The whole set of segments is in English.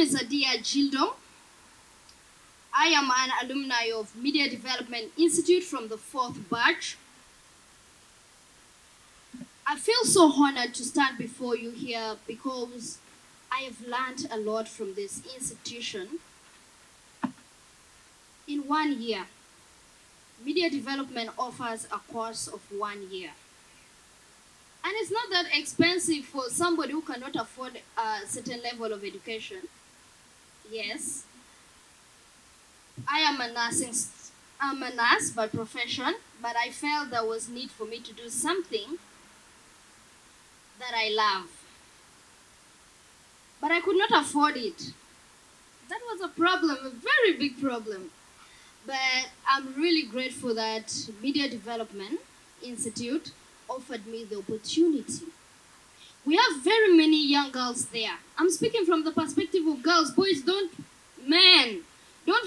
is Adia Gildo. I am an alumni of Media Development Institute from the 4th batch. I feel so honored to stand before you here because I have learned a lot from this institution. In 1 year, Media Development offers a course of 1 year. And it's not that expensive for somebody who cannot afford a certain level of education. Yes. I'm a nurse by profession, but I felt there was need for me to do something that I love. But I could not afford it. That was a problem, a very big problem. But I'm really grateful that Media Development Institute offered me the opportunity. We have very many young girls there. I'm speaking from the perspective of girls. Boys, don't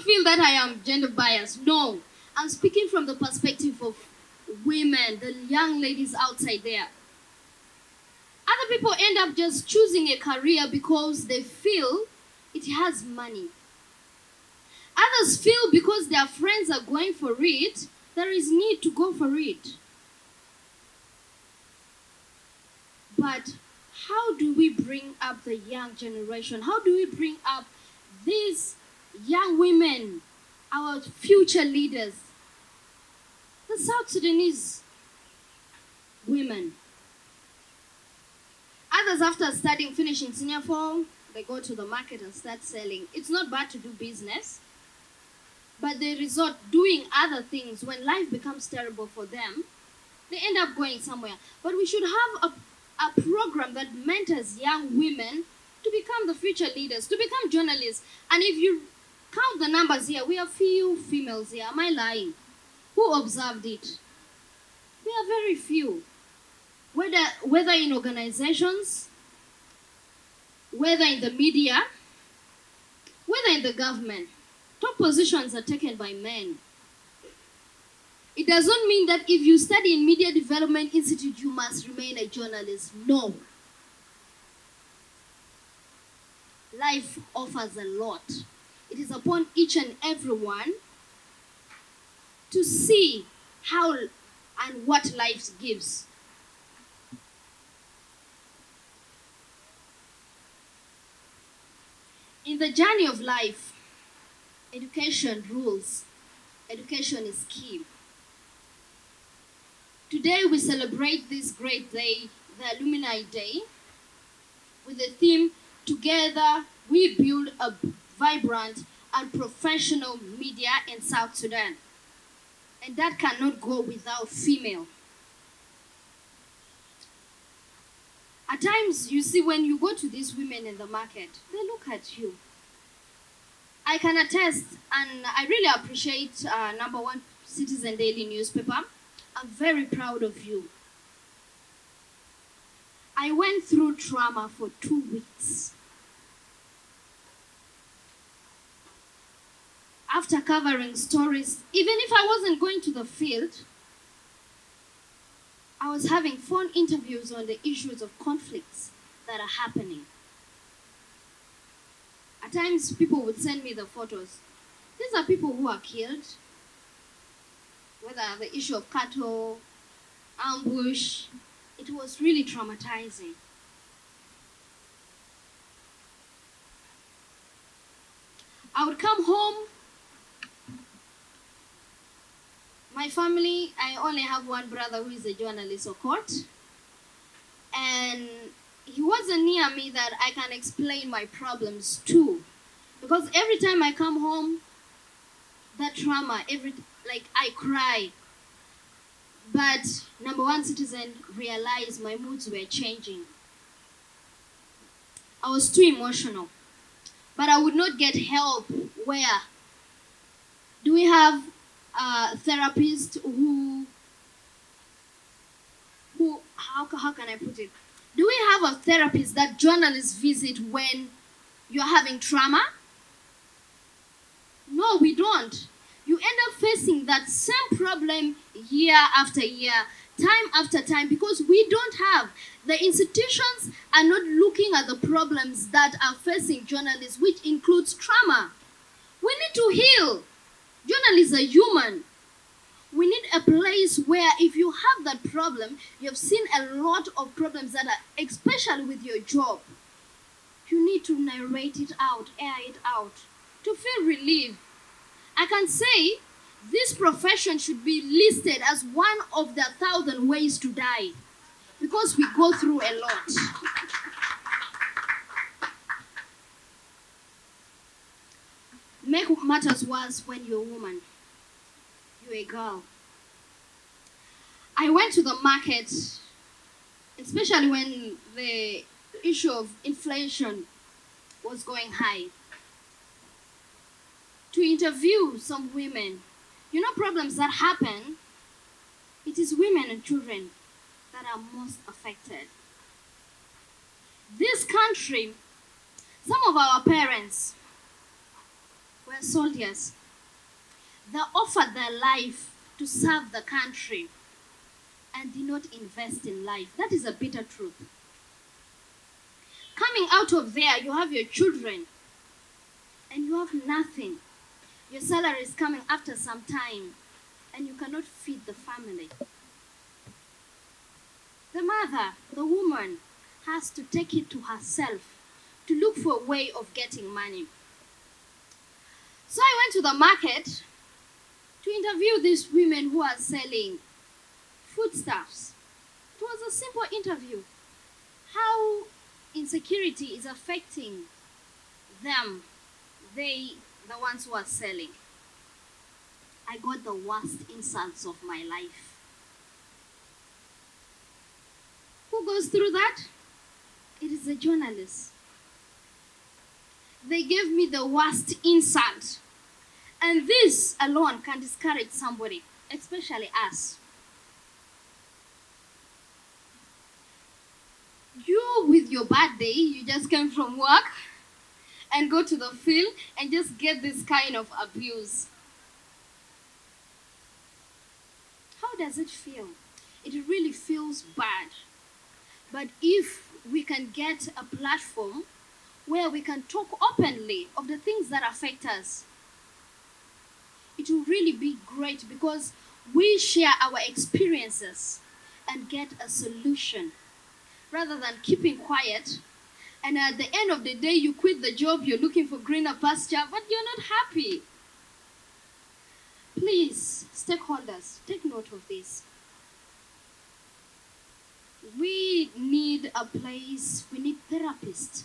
feel that I am gender biased. No, I'm speaking from the perspective of women, the young ladies outside there. Other people end up just choosing a career because they feel it has money. Others feel because their friends are going for it, there is need to go for it. But how do we bring up the young generation? How do we bring up these young women, our future leaders? The South Sudanese women. Others, after studying, finishing senior form, they go to the market and start selling. It's not bad to do business, but they resort doing other things. When life becomes terrible for them, they end up going somewhere. But we should have a program that mentors young women to become the future leaders, to become journalists. And if you count the numbers here, we have few females here. Am I lying? Who observed it? We are very few. Whether in organizations, whether in the media, whether in the government, top positions are taken by men. It doesn't mean that if you study in Media Development Institute, you must remain a journalist. No. Life offers a lot. It is upon each and everyone to see how and what life gives. In the journey of life, education rules. Education is key. Today we celebrate this great day, the Alumni Day, with the theme, Together we build a vibrant and professional media in South Sudan. And that cannot go without female. At times, you see, when you go to these women in the market, they look at you. I can attest, and I really appreciate #1 Citizen Daily newspaper. I'm very proud of you. I went through trauma for 2 weeks. After covering stories, even if I wasn't going to the field, I was having phone interviews on the issues of conflicts that are happening. At times, people would send me the photos. These are people who are killed, whether the issue of cattle, ambush. It was really traumatizing. I would come home. My family, I only have one brother who is a journalist of court. And he wasn't near me that I can explain my problems to. Because every time I come home, that trauma, I cry. But #1 Citizen realized my moods were changing. I was too emotional. But I would not get help. Where? Do we have a therapist who how can I put it? Do we have a therapist that journalists visit when you're having trauma? No, we don't. You end up facing that same problem year after year, time after time, because we don't have, the institutions are not looking at the problems that are facing journalists, which includes trauma. We need to heal. Journalists are human. We need a place where if you have that problem, you've seen a lot of problems that are, especially with your job, you need to narrate it out, air it out, to feel relief. I can say this profession should be listed as one of the 1,000 ways to die, because we go through a lot. Make matters worse when you're a woman, you're a girl. I went to the market, especially when the issue of inflation was going high, to interview some women. You know, problems that happen, it is women and children that are most affected. This country, some of our parents were soldiers. They offered their life to serve the country and did not invest in life. That is a bitter truth. Coming out of there, you have your children and you have nothing. Your salary is coming after some time and you cannot feed the family. The mother, the woman, has to take it to herself to look for a way of getting money. So I went to the market to interview these women who are selling foodstuffs. It was a simple interview. How insecurity is affecting them, the ones who are selling. I got the worst insults of my life. Who goes through that? It is a journalist. They gave me the worst insult. And this alone can discourage somebody, especially us. You, with your bad day, you just came from work and go to the field and just get this kind of abuse. How does it feel? It really feels bad. But if we can get a platform where we can talk openly of the things that affect us, it will really be great, because we share our experiences and get a solution rather than keeping quiet. And at the end of the day, you quit the job, you're looking for greener pasture, but you're not happy. Please, stakeholders, take note of this. We need a place, we need therapists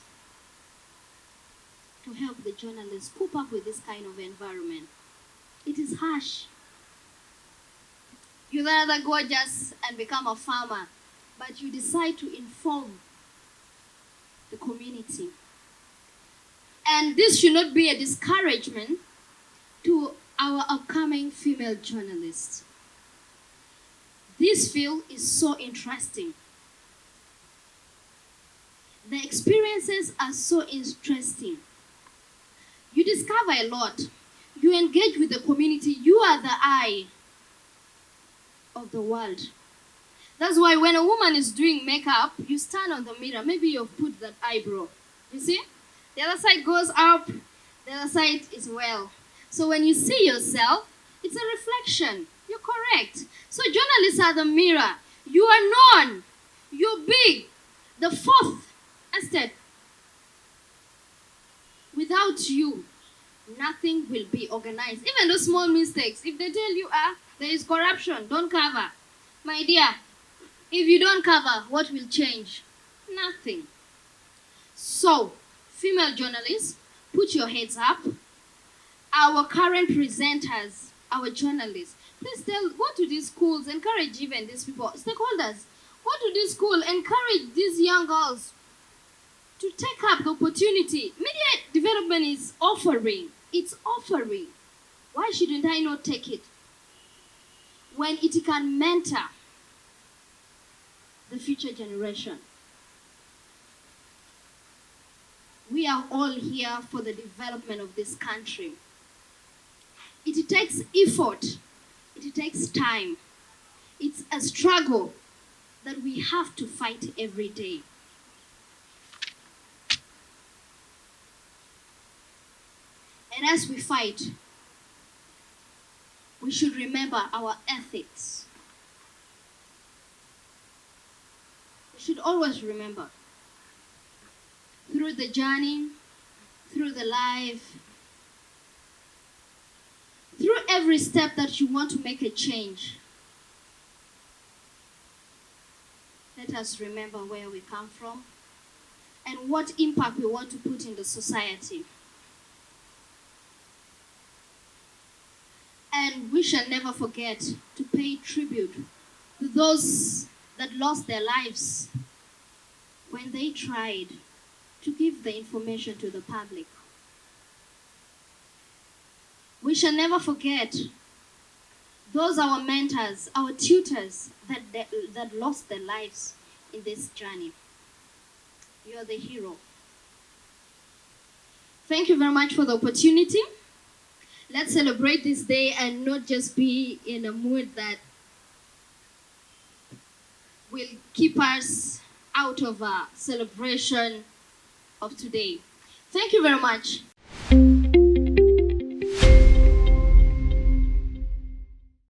to help the journalists cope up with this kind of environment. It is harsh. You'd rather go just and become a farmer, but you decide to inform the community. And this should not be a discouragement to our upcoming female journalists. This field is so interesting. The experiences are so interesting. You discover a lot. You engage with the community. You are the eye of the world. That's why when a woman is doing makeup, you stand on the mirror. Maybe you've put that eyebrow. You see? The other side goes up. The other side is well. So when you see yourself, it's a reflection. You're correct. So journalists are the mirror. You are known. You're big. The fourth estate. Without you, nothing will be organized. Even those small mistakes. If they tell you, there is corruption, don't cover. My dear, if you don't cover, what will change? Nothing. So, female journalists, put your heads up. Our current presenters, our journalists, please go to these schools, encourage even these people, stakeholders, go to this school, encourage these young girls to take up the opportunity. Media development is offering. It's offering. Why shouldn't I not take it? When it can mentor the future generation. We are all here for the development of this country. It takes effort. It takes time. It's a struggle that we have to fight every day. And as we fight, we should remember our ethics. We should always remember, through the journey, through the life, through every step that you want to make a change, let us remember where we come from and what impact we want to put in the society. And we shall never forget to pay tribute to those that lost their lives when they tried to give the information to the public. We shall never forget those our mentors, our tutors that lost their lives in this journey. You are the hero. Thank you very much for the opportunity. Let's celebrate this day and not just be in a mood that will keep us out of a celebration of today. Thank you very much.